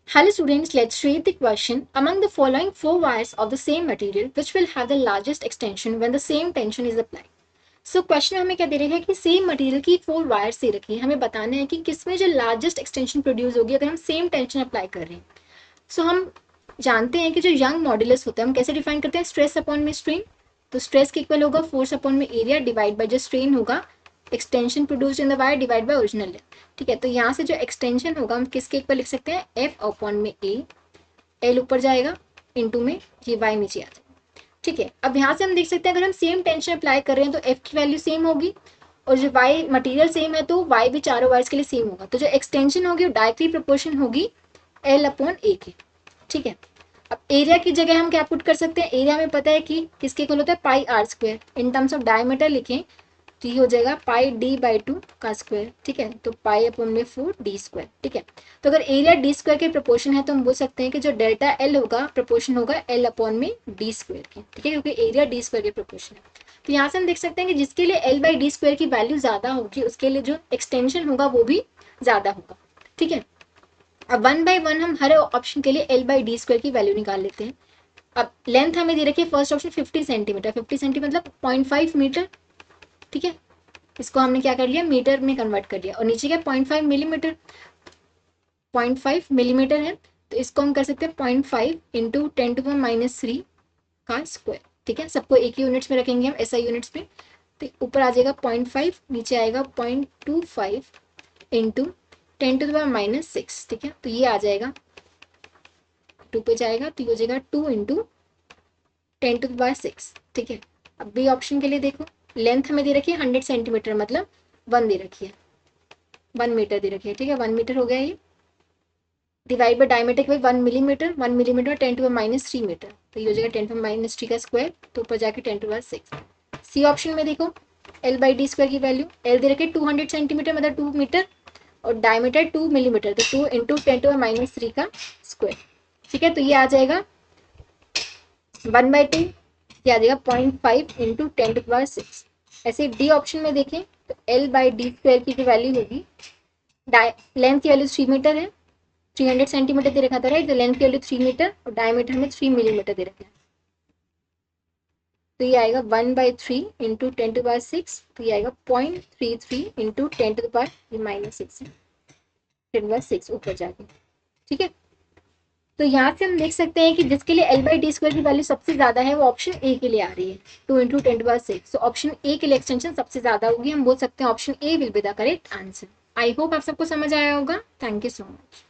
Hello students, let's read the question. Among the following four wires of the same material, which will have the largest extension when the same tension is applied? So question हमें क्या दे रखा है कि same material की four wires दे रखी है, हमें बताना है कि किसमें जो लार्जेस्ट एक्सटेंशन प्रोड्यूस होगी अगर हम सेम टेंशन अप्लाई कर रहे हैं. सो हम जानते हैं कि जो यंग मॉड्यूलस होता है हम कैसे डिफाइन करते हैं, स्ट्रेस अपॉन में स्ट्रेन. तो स्ट्रेस के इक्वल होगा फोर्स अपॉन में एरिया डिवाइड बाय जो स्ट्रेन होगा extension produced in the wire divide by original length. ठीक है, तो यहाँ से जो एक्सटेंशन होगा हम किसके इक्वल लिख सकते हैं, एफ अपॉन में ए. एल ऊपर जाएगा इनटू में ये वाई नीचे आ जाएगा. ठीक है, अब यहाँ से हम देख सकते हैं अगर हम सेम टेंशन अप्लाई कर रहे हैं तो एफ की वैल्यू सेम होगी और जो वाई मटेरियल सेम है तो वाई भी चारों वायर्स के लिए सेम होगा. तो जो एक्सटेंशन होगी वो डायरेक्टली प्रोपोर्शन होगी एल अपॉन ए के. ठीक है, अब एरिया की जगह हम क्या पुट कर सकते हैं, एरिया में पता है कि किसके इक्वल होता है pi r square. In terms of diameter लिखें तो ये हो जाएगा पाई डी बाई 2 का स्क्वायर. ठीक है, तो पाई अपॉन में 4 डी स्क्वायर. ठीक है, तो अगर एरिया डी स्क्वायर के प्रोपोर्शन है तो हम बोल सकते हैं कि जो डेल्टा एल होगा प्रोपोर्शन होगा एल अपॉन में डी स्क्वायर के. ठीक है, क्योंकि एरिया डी स्क्वायर के प्रोपोर्शन है. तो यहाँ से हम देख सकते हैं कि जिसके लिए एल बाई डी स्क्वायर की वैल्यू ज्यादा होगी उसके लिए जो एक्सटेंशन होगा वो भी ज्यादा होगा. ठीक है, अब वन बाई वन हम हर ऑप्शन के लिए एल बाई डी स्क्वायर की वैल्यू निकाल लेते हैं. अब लेंथ हमें दे रखी है फर्स्ट ऑप्शन 50 सेंटीमीटर. 50 सेंटीमीटर मतलब 0.5 मीटर. ठीक है, इसको हमने क्या कर लिया मीटर में कन्वर्ट कर लिया और नीचे क्या 0.5 मिलीमीटर. 0.5 मिलीमीटर है तो इसको हम कर सकते हैं 0.5 इंटू 10⁻³ का स्क्वायर. ठीक है, सबको एक ही यूनिट्स में रखेंगे हम एसआई यूनिट्स में. तो ऊपर आ जाएगा 0.5 नीचे आएगा 0.25 इंटू 10⁻⁶. ठीक है, तो ये आ जाएगा 2 पे जाएगा तो ये हो जाएगा 2 इंटू 10⁻⁶. ठीक है, अब बी ऑप्शन के लिए देखो लेंथ हमें दे रखी है 100 सेंटीमीटर मतलब 1 दे रखी है, 1 मीटर दे रखी है. ठीक है, 1 मीटर हो गया ये डिवाइड बाय डायमीटर के 1 मिलीमीटर. 1 मिलीमीटर 10⁻³ मीटर तो ये हो जाएगा 10⁻³ का स्क्वायर. तो ऊपर जाके 10⁻6. सी ऑप्शन में देखो एल बाई डी स्क्वायर की वैल्यू एल दे रखे 200 सेंटीमीटर मतलब 2 मीटर और डायमीटर 2 मिलीमीटर तो 2 इंटू 10⁻³ का स्क्वायर. ठीक है, तो ये आ जाएगा 1/2. ये आ जाएगा 0.5 इंटू 10⁻6. ऐसे डी ऑप्शन में देखें तो एल बाई डी स्क्वायर की जो वैल्यू होगी लेंथ की वैल्यू 3 मीटर है, 300 सेंटीमीटर दे रखा था राइट. तो लेंथ की वैल्यू 3 मीटर और डायमीटर में 3 मिलीमीटर दे रखा है. तो ये आएगा 1/3 इंटू 10⁻6. तो ये आएगा 0.33 इंटू 10⁻⁻6 10⁻6 ऊपर जाके. ठीक है, तो यहाँ से हम देख सकते हैं कि जिसके लिए एल बाई डी स्क्वायर की वैल्यू सबसे ज्यादा है वो ऑप्शन ए के लिए आ रही है 2 इंटू 10⁻6. तो ऑप्शन ए के लिए एक्सटेंशन सबसे ज्यादा होगी. हम बोल सकते हैं option A will be the correct answer. I hope आप सबको समझ आया होगा. Thank you so much.